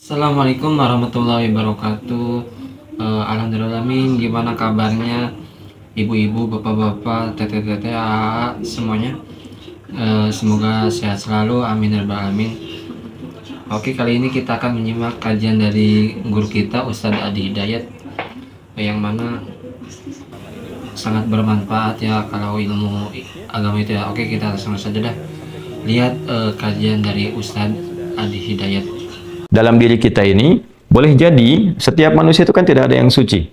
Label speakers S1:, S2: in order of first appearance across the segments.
S1: Assalamualaikum warahmatullahi wabarakatuh. Alhamdulillahirrahmanirrahim. Gimana kabarnya ibu-ibu, bapak-bapak, teteh-teteh, semuanya? Semoga sehat selalu, amin ya rabbal alamin. Oke, kali ini kita akan menyimak kajian dari guru kita Ustadz Adi Hidayat, yang mana sangat bermanfaat ya kalau ilmu agama itu ya. Oke, kita langsung saja dah lihat kajian dari Ustadz Adi Hidayat.
S2: Dalam diri kita ini, boleh jadi setiap manusia itu kan tidak ada yang suci.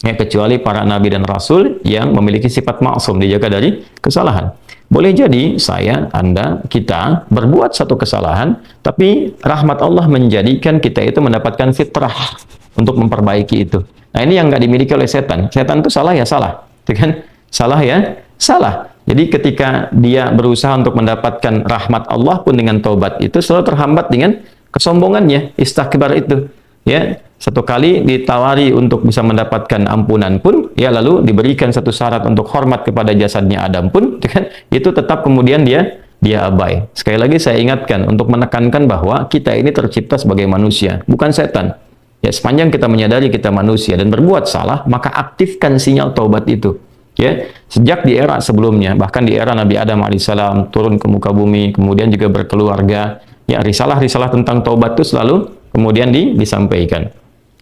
S2: Ya, kecuali para nabi dan rasul yang memiliki sifat maksum, dijaga dari kesalahan. Boleh jadi saya, Anda, kita berbuat satu kesalahan, tapi rahmat Allah menjadikan kita itu mendapatkan fitrah untuk memperbaiki itu. Nah, ini yang nggak dimiliki oleh setan. Setan itu salah ya salah. Kan? Salah ya salah. Jadi ketika dia berusaha untuk mendapatkan rahmat Allah pun dengan taubat itu selalu terhambat dengan kesombongannya, istakbar itu. Ya, satu kali ditawari untuk bisa mendapatkan ampunan pun, ya lalu diberikan satu syarat untuk hormat kepada jasadnya Adam pun, kan, itu tetap kemudian dia abai. Sekali lagi saya ingatkan untuk menekankan bahwa kita ini tercipta sebagai manusia, bukan setan. Ya, sepanjang kita menyadari kita manusia dan berbuat salah, maka aktifkan sinyal taubat itu. Ya, sejak di era sebelumnya, bahkan di era Nabi Adam alaihissalam turun ke muka bumi, kemudian juga berkeluarga, ya risalah-risalah tentang taubat itu selalu kemudian disampaikan.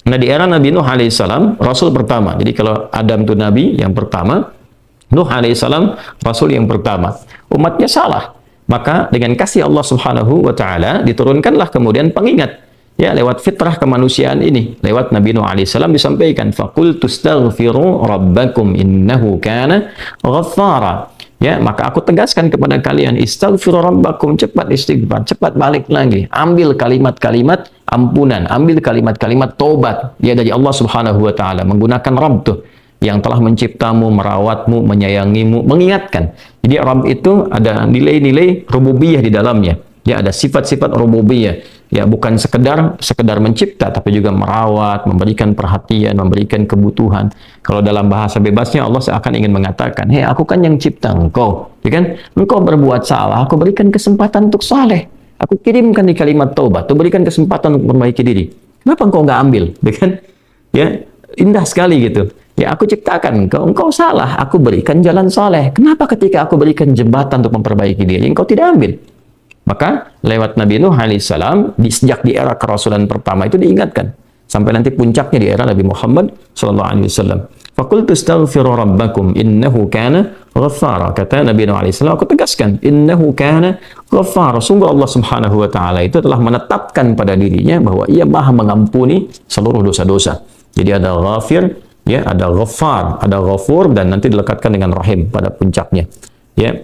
S2: Nah, di era Nabi Nuh alaihissalam, Rasul pertama. Jadi kalau Adam itu Nabi yang pertama, Nuh alaihissalam Rasul yang pertama. Umatnya salah. Maka dengan kasih Allah subhanahu wa ta'ala, diturunkanlah kemudian pengingat. Ya, lewat fitrah kemanusiaan ini. Lewat Nabi Nuh alaihissalam disampaikan, فَقُلْتُ اسْتَغْفِرُوا رَبَّكُمْ إِنَّهُ كَانَ غَفَّارًا. Ya, maka aku tegaskan kepada kalian, istaghfiru rabbakum, cepat istighfar, cepat balik lagi. Ambil kalimat-kalimat ampunan, ambil kalimat-kalimat tobat ya dari Allah Subhanahu wa taala, menggunakan Rabb tuh yang telah menciptamu, merawatmu, menyayangimu, mengingatkan. Jadi Rabb itu ada nilai-nilai rububiyah di dalamnya. Ya, ada sifat-sifat rububiyah. Ya, bukan sekedar mencipta, tapi juga merawat, memberikan perhatian, memberikan kebutuhan. Kalau dalam bahasa bebasnya Allah seakan ingin mengatakan, hei, aku kan yang cipta engkau, ya kan? Engkau berbuat salah, aku berikan kesempatan untuk saleh. Aku kirimkan di kalimat taubat, aku berikan kesempatan untuk memperbaiki diri. Kenapa engkau nggak ambil, ya kan? Ya, indah sekali gitu. Ya, aku ciptakan engkau salah, aku berikan jalan saleh. Kenapa ketika aku berikan jembatan untuk memperbaiki diri, engkau tidak ambil? Maka lewat Nabi Nuh alaihissalam, sejak di era kerasulan pertama itu diingatkan sampai nanti puncaknya di era Nabi Muhammad sallallahu alaihi wasallam. Faqultu astaghfiru rabbakum innahu kana ghaffara. Kata Nabi Nuh alaihissalam, aku tegaskan, innahu kana ghaffara. Sungguh Allah subhanahu wa ta'ala itu telah menetapkan pada dirinya bahwa ia maha mengampuni seluruh dosa-dosa. Jadi ada ghafir, ya, ada ghaffar, ada ghafur, dan nanti dilekatkan dengan rahim pada puncaknya. Ya.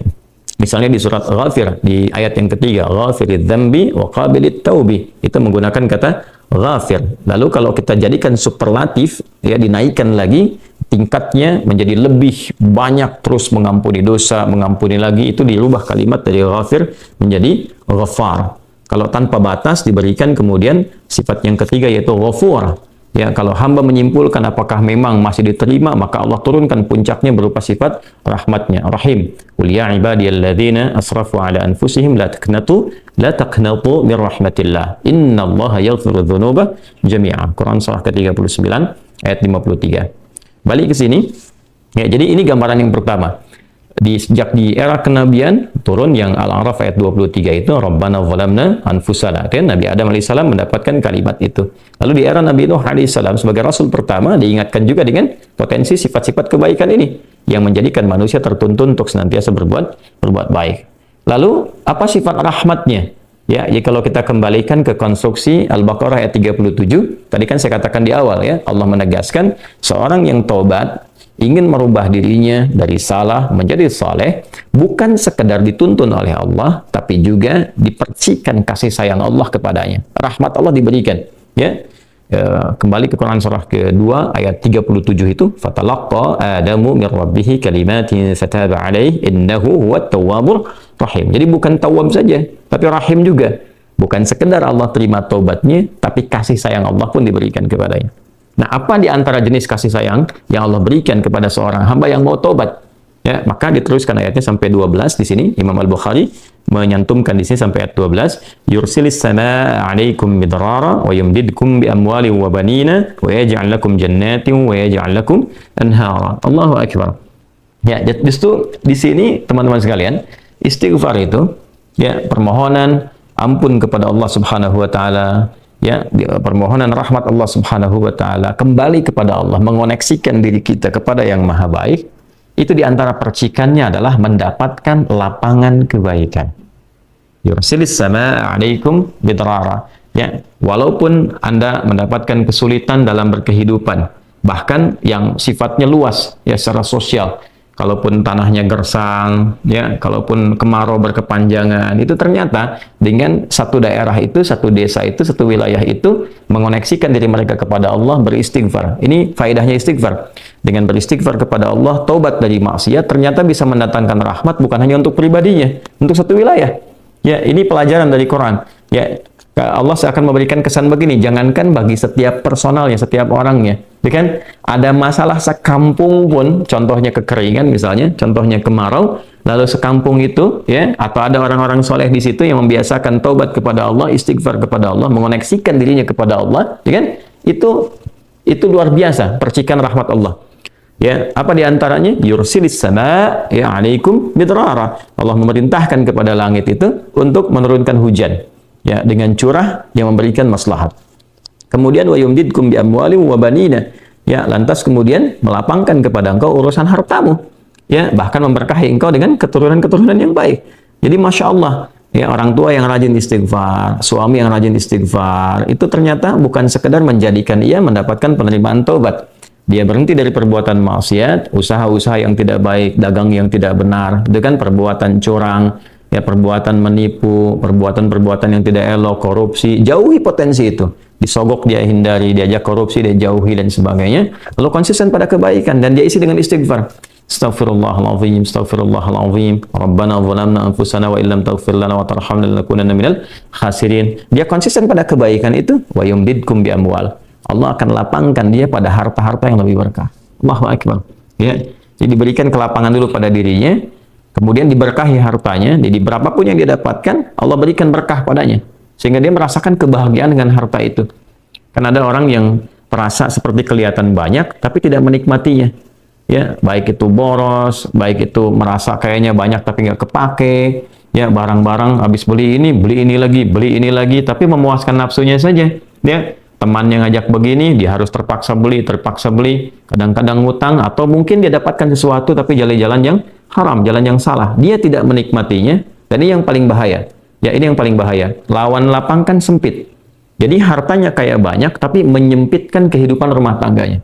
S2: Misalnya di surat Ghafir, di ayat yang ketiga, Ghafirid dzambi wa qabilit taubi, itu menggunakan kata Ghafir. Lalu kalau kita jadikan superlatif, ya, dinaikkan lagi tingkatnya menjadi lebih banyak, terus mengampuni dosa, mengampuni lagi, itu dirubah kalimat dari Ghafir menjadi Ghaffar. Kalau tanpa batas diberikan kemudian sifat yang ketiga yaitu Ghafur. Ya, kalau hamba menyimpulkan apakah memang masih diterima, maka Allah turunkan puncaknya berupa sifat rahmatnya, Rahim. Qul ya ibadiyalladzina asrafu ala anfusihim la taqnatu min rahmatillah. Innallaha yaghfiru dzunuba jami'a. Quran surah ke-39 ayat 53. Balik ke sini. Ya, jadi ini gambaran yang pertama. Sejak di era kenabian turun yang Al-A'raf ayat 23 itu Rabbana zalamna anfusana, kan Nabi Adam alaihissalam mendapatkan kalimat itu. Lalu di era Nabi Nuh alaihissalam sebagai rasul pertama diingatkan juga dengan potensi sifat-sifat kebaikan ini yang menjadikan manusia tertuntun untuk senantiasa berbuat baik. Lalu apa sifat rahmatnya? Ya, jadi kalau kita kembalikan ke konstruksi Al-Baqarah ayat 37, tadi kan saya katakan di awal ya, Allah menegaskan seorang yang taubat ingin merubah dirinya dari salah menjadi saleh, bukan sekedar dituntun oleh Allah, tapi juga dipercikan kasih sayang Allah kepadanya. Rahmat Allah diberikan. Ya, kembali ke Quran surah kedua ayat 37 itu, fatalaqqa Adamu min rabbih kalimatin fataba alaihi innahu huwat tawwabur rahim. Jadi bukan tawwab saja, tapi rahim juga. Bukan sekedar Allah terima taubatnya, tapi kasih sayang Allah pun diberikan kepadanya. Nah, apa di antara jenis kasih sayang yang Allah berikan kepada seorang hamba yang mau taubat? Ya, maka diteruskan ayatnya sampai 12 di sini Imam Al-Bukhari menyantumkan di sini sampai ayat 12, yursilis samaa 'alaikum midrara wa yumdidkum bi amwalin wa banina wa yaj'al lakum jannatin wa yaj'al lakum anhara. Allahu akbar. Ya, justru di sini teman-teman sekalian, istighfar itu ya permohonan ampun kepada Allah Subhanahu wa taala, ya, permohonan rahmat Allah Subhanahu wa taala, kembali kepada Allah, mengoneksikan diri kita kepada yang maha baik, itu diantara percikannya adalah mendapatkan lapangan kebaikan. Yursilis samaa 'alaikum bidrara. Ya, walaupun Anda mendapatkan kesulitan dalam berkehidupan, bahkan yang sifatnya luas ya secara sosial, kalaupun tanahnya gersang, ya, kalaupun kemarau berkepanjangan, itu ternyata dengan satu daerah itu, satu desa itu, satu wilayah itu mengoneksikan diri mereka kepada Allah, beristighfar. Ini faedahnya istighfar. Dengan beristighfar kepada Allah, taubat dari maksiat, ternyata bisa mendatangkan rahmat bukan hanya untuk pribadinya, untuk satu wilayah. Ya, ini pelajaran dari Quran. Ya, Allah akan memberikan kesan begini, jangankan bagi setiap personalnya, setiap orangnya. Ya kan? Ada masalah sekampung pun, contohnya kekeringan misalnya, contohnya kemarau, lalu sekampung itu, ya, atau ada orang-orang soleh di situ yang membiasakan taubat kepada Allah, istighfar kepada Allah, mengoneksikan dirinya kepada Allah, ya kan? Itu luar biasa, percikan rahmat Allah. Ya, apa diantaranya? Yursilis sama ya 'alaikum midrara. Allah memerintahkan kepada langit itu untuk menurunkan hujan. Ya, dengan curah yang memberikan maslahat. Kemudian wa yumdidkum bi amwalin wa banina. Ya, lantas kemudian melapangkan kepada engkau urusan hartamu. Ya, bahkan memberkahi engkau dengan keturunan-keturunan yang baik. Jadi Masya Allah, ya, orang tua yang rajin istighfar, suami yang rajin istighfar, itu ternyata bukan sekedar menjadikan ia mendapatkan penerimaan taubat. Dia berhenti dari perbuatan maksiat, usaha-usaha yang tidak baik, dagang yang tidak benar, dengan perbuatan curang, ya, perbuatan menipu, perbuatan-perbuatan yang tidak elok, korupsi, jauhi potensi itu. Disogok dia hindari, diajak korupsi dia jauhi dan sebagainya. Lalu konsisten pada kebaikan dan dia isi dengan istighfar. Astaghfirullahaladzim, astaghfirullahaladzim, Rabbana zalamna anfusana wa illam taghfir lana wa tarhamna lanakunanna minal khasirin. Dia konsisten pada kebaikan itu, wa yumdidkum bi amwal. Allah akan lapangkan dia pada harta-harta yang lebih berkah. Allahu akbar. Ya, jadi diberikan kelapangan dulu pada dirinya, kemudian diberkahi hartanya. Jadi berapapun yang dia dapatkan, Allah berikan berkah padanya, sehingga dia merasakan kebahagiaan dengan harta itu. Kan ada orang yang merasa seperti kelihatan banyak, tapi tidak menikmatinya. Ya, baik itu boros, baik itu merasa kayaknya banyak tapi nggak kepake. Ya, barang-barang habis beli ini lagi, tapi memuaskan nafsunya saja. Ya, temannya ngajak begini, dia harus terpaksa beli, kadang-kadang ngutang, atau mungkin dia dapatkan sesuatu tapi jalan-jalan yang haram, jalan yang salah. Dia tidak menikmatinya, dan ini yang paling bahaya. Ya, ini yang paling bahaya. Lawan lapang kan sempit. Jadi hartanya kayak banyak, tapi menyempitkan kehidupan rumah tangganya.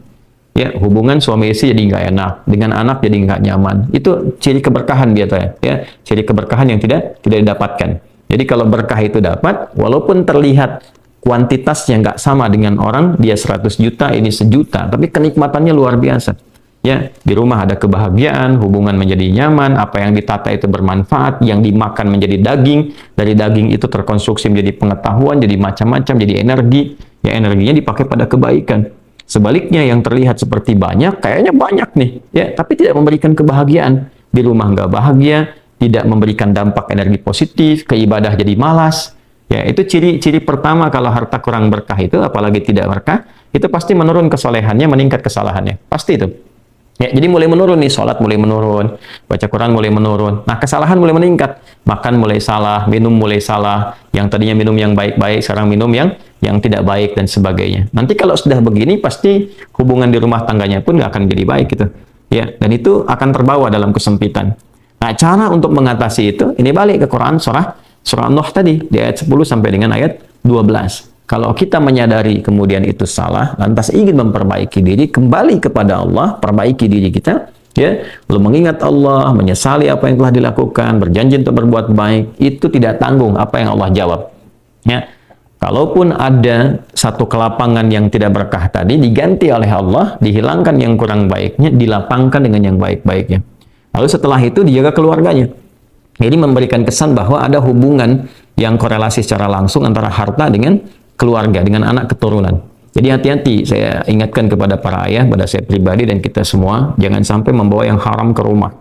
S2: Ya, hubungan suami istri jadi nggak enak, dengan anak jadi nggak nyaman. Itu ciri keberkahan biasanya. Ya, ciri keberkahan yang tidak didapatkan. Jadi kalau berkah itu dapat, walaupun terlihat kuantitasnya nggak sama dengan orang, dia 100 juta, ini 1 juta, tapi kenikmatannya luar biasa. Ya, di rumah ada kebahagiaan, hubungan menjadi nyaman, apa yang ditata itu bermanfaat, yang dimakan menjadi daging, dari daging itu terkonstruksi menjadi pengetahuan, jadi macam-macam, jadi energi, ya energinya dipakai pada kebaikan. Sebaliknya yang terlihat seperti banyak, kayaknya banyak nih, ya, tapi tidak memberikan kebahagiaan. Di rumah nggak bahagia, tidak memberikan dampak energi positif, ke ibadah jadi malas. Ya, itu ciri-ciri pertama kalau harta kurang berkah itu, apalagi tidak berkah, itu pasti menurun kesolehannya, meningkat kesalahannya. Pasti itu. Ya, jadi mulai menurun nih, sholat mulai menurun, baca Quran mulai menurun. Nah, kesalahan mulai meningkat. Makan mulai salah, minum mulai salah. Yang tadinya minum yang baik-baik, sekarang minum yang tidak baik dan sebagainya. Nanti kalau sudah begini, pasti hubungan di rumah tangganya pun nggak akan jadi baik gitu. Ya, dan itu akan terbawa dalam kesempitan. Nah, cara untuk mengatasi itu, ini balik ke Quran surah Nuh tadi, di ayat 10 sampai dengan ayat 12. Kalau kita menyadari kemudian itu salah, lantas ingin memperbaiki diri, kembali kepada Allah, perbaiki diri kita, ya, lalu mengingat Allah, menyesali apa yang telah dilakukan, berjanji untuk berbuat baik, itu tidak tanggung apa yang Allah jawab. Ya, kalaupun ada satu kelapangan yang tidak berkah tadi, diganti oleh Allah, dihilangkan yang kurang baiknya, dilapangkan dengan yang baik-baiknya. Lalu setelah itu dijaga keluarganya. Jadi memberikan kesan bahwa ada hubungan yang korelasi secara langsung antara harta dengan keluarga, dengan anak keturunan. Jadi hati-hati, saya ingatkan kepada para ayah, pada saya pribadi dan kita semua, jangan sampai membawa yang haram ke rumah.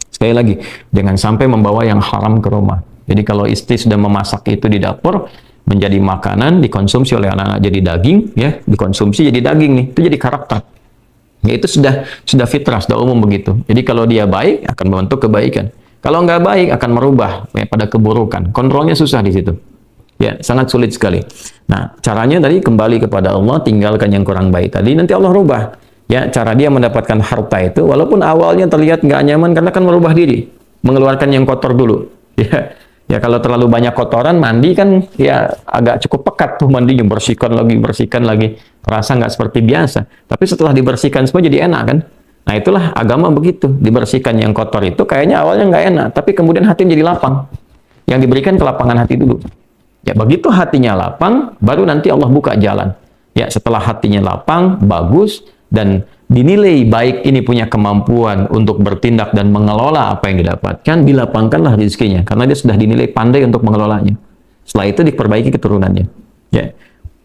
S2: Sekali lagi, jangan sampai membawa yang haram ke rumah. Jadi kalau istri sudah memasak itu di dapur menjadi makanan dikonsumsi oleh anak-anak jadi daging, ya dikonsumsi jadi daging nih, itu jadi karakter. Ya itu sudah fitrah, sudah umum begitu. Jadi kalau dia baik akan membentuk kebaikan. Kalau nggak baik akan merubah ya, pada keburukan. Kontrolnya susah di situ. Ya, sangat sulit sekali. Nah, caranya tadi kembali kepada Allah, tinggalkan yang kurang baik tadi, nanti Allah rubah. Ya, cara dia mendapatkan harta itu, walaupun awalnya terlihat nggak nyaman, karena kan merubah diri, mengeluarkan yang kotor dulu. Ya, kalau terlalu banyak kotoran, mandi kan ya agak cukup pekat tuh mandinya, bersihkan lagi, rasa nggak seperti biasa. Tapi setelah dibersihkan semua jadi enak kan? Nah, itulah agama begitu, dibersihkan yang kotor itu kayaknya awalnya nggak enak, tapi kemudian hati jadi lapang. Yang diberikan kelapangan hati dulu. Ya, begitu hatinya lapang, baru nanti Allah buka jalan. Ya, setelah hatinya lapang, bagus, dan dinilai baik ini punya kemampuan untuk bertindak dan mengelola apa yang didapatkan, dilapangkanlah rezekinya, karena dia sudah dinilai pandai untuk mengelolanya. Setelah itu diperbaiki keturunannya. Ya.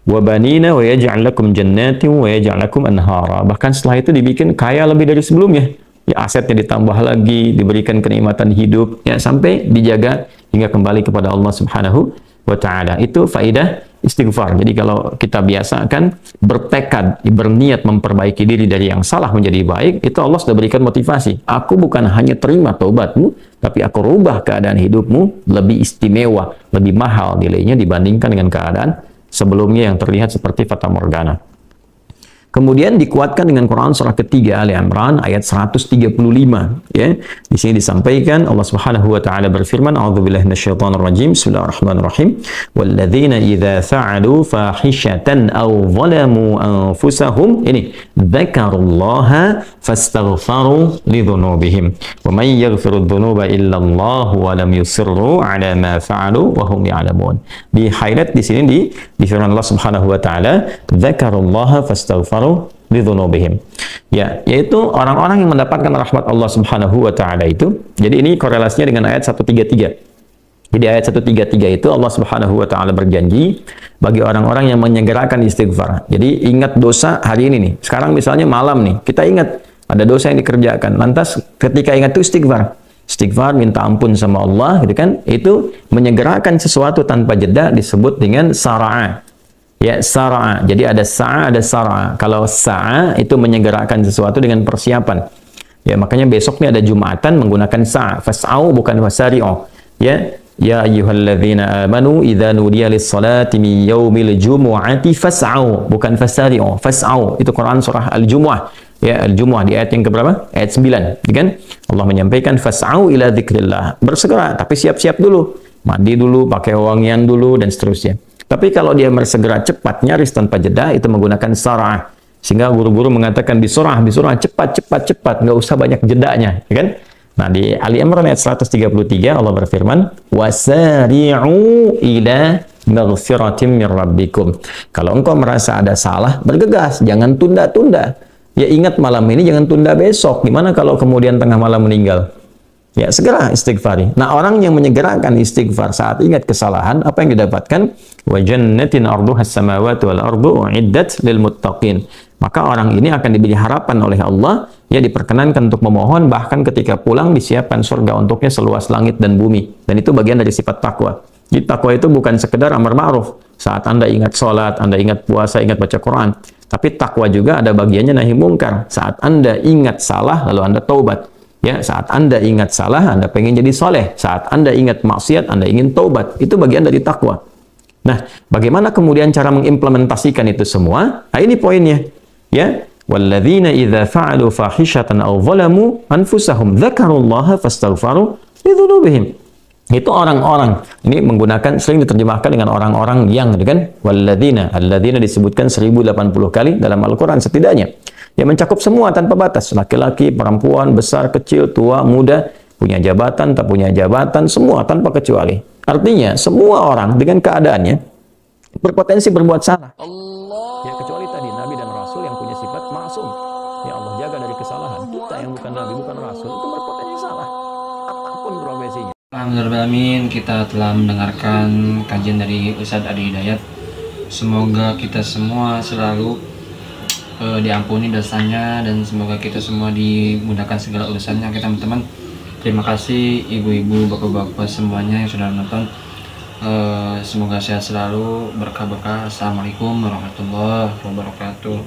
S2: Wabanina wa yaj'al lakum jannatin wa yaj'al lakum anhara. Bahkan setelah itu dibikin kaya lebih dari sebelumnya. Ya, asetnya ditambah lagi, diberikan kenikmatan hidup, ya sampai dijaga hingga kembali kepada Allah Subhanahu wa ta'ala. Itu faidah istighfar. Jadi kalau kita biasakan bertekad, berniat memperbaiki diri dari yang salah menjadi baik, itu Allah sudah berikan motivasi. Aku bukan hanya terima taubatmu, tapi aku rubah keadaan hidupmu lebih istimewa, lebih mahal nilainya dibandingkan dengan keadaan sebelumnya yang terlihat seperti fata morgana. Kemudian dikuatkan dengan Quran surah ketiga Ali Imran ayat 135, ya. Di sini disampaikan Allah Subhanahu wa taala berfirman, a'udzubillahi minasyaitonir rajim. Bismillahirrahmanirrahim. Walladzina idza fa'alu fahishatan aw zalamu anfusahum ini dzakarullaha fastaghfaru lidzunubihim wa may yaghfiru dzunuba illa Allah wa lam yusirru ala ma fa'alu wa hum ya'lamun. Di highlight di sini di firman Allah Subhanahu wa taala, dzakarullaha fastaghfaru lidzunubihim. Ya, yaitu orang-orang yang mendapatkan rahmat Allah Subhanahu wa taala itu. Jadi ini korelasinya dengan ayat 133. Jadi ayat 133 itu Allah Subhanahu wa taala berjanji bagi orang-orang yang menyegerakan istighfar. Jadi ingat dosa hari ini nih. Sekarang misalnya malam nih, kita ingat ada dosa yang dikerjakan. Lantas ketika ingat itu istighfar. Istighfar, minta ampun sama Allah gitu kan. Itu menyegerakan sesuatu tanpa jeda disebut dengan sara'a. Ya, sara'a. Jadi ada sa'a, ada sara'a. Kalau sa'a itu menyegerakan sesuatu dengan persiapan. Ya, makanya besok nih ada Jumatan menggunakan sa'a. Fas'au bukan fasari'u. Ya, ya ayyuhalladzina amanu idza nudiya lis-salati min yaumil jumu'ati fas'au bukan fasari'u. Fas'au itu Quran surah Al-Jumu'ah. Ya, Al-Jumu'ah di ayat yang keberapa? Ayat 9, ya kan? Allah menyampaikan fas'au ila dzikrillah. Bersegera, tapi siap-siap dulu. Mandi dulu, pakai wangian dulu dan seterusnya. Tapi kalau dia bersegera cepat, nyaris tanpa jeda, itu menggunakan sarah. Sehingga guru-guru mengatakan bisurah, cepat, nggak usah banyak jedanya, ya kan? Nah, di Ali Imran ayat 133 Allah berfirman, wasari'u ila maghfiratim min rabbikum. Kalau engkau merasa ada salah, bergegas, jangan tunda-tunda. Ya ingat malam ini, jangan tunda besok. Gimana kalau kemudian tengah malam meninggal? Ya, segera istighfari. Nah, orang yang menyegerakan istighfar saat ingat kesalahan, apa yang didapatkan? Wa jannatin arduhas samawati wal ardu uiddat lil muttaqin. Maka orang ini akan diberi harapan oleh Allah, ya diperkenankan untuk memohon, bahkan ketika pulang disiapkan surga untuknya seluas langit dan bumi. Dan itu bagian dari sifat takwa. Jadi takwa itu bukan sekedar amar ma'ruf. Saat Anda ingat sholat, Anda ingat puasa, ingat baca Quran. Tapi takwa juga ada bagiannya nahi mungkar. Saat Anda ingat salah, lalu Anda taubat. Ya, saat Anda ingat salah, Anda pengen jadi soleh. Saat Anda ingat maksiat, Anda ingin taubat. Itu bagian dari takwa. Nah, bagaimana kemudian cara mengimplementasikan itu semua? Nah, ini poinnya. Ya, walladzina idza fa'alu fahishatan aw zalamu anfusahum dzakarullaha fastaghfaru lidzunubihim. Itu orang-orang. Ini menggunakan, sering diterjemahkan dengan orang-orang yang, kan? Walladzina, alladzina disebutkan 1080 kali dalam Al-Quran setidaknya. Ya, mencakup semua tanpa batas. Laki-laki, perempuan, besar, kecil, tua, muda, punya jabatan, tak punya jabatan, semua tanpa kecuali. Artinya, semua orang dengan keadaannya berpotensi berbuat salah. Ya, kecuali tadi Nabi dan Rasul yang punya sifat maksum. Ya, Allah jaga dari kesalahan. Kita yang bukan Nabi, bukan Rasul, itu berpotensi salah. Apapun profesinya.
S1: Alhamdulillah, kita telah mendengarkan kajian dari Ustadz Adi Hidayat. Semoga kita semua selalu diampuni dosanya, dan semoga kita semua dimudahkan segala urusannya, teman-teman. Terima kasih ibu-ibu, bapak-bapak semuanya yang sudah nonton. Semoga sehat selalu, berkah-berkah. Assalamualaikum warahmatullahi wabarakatuh.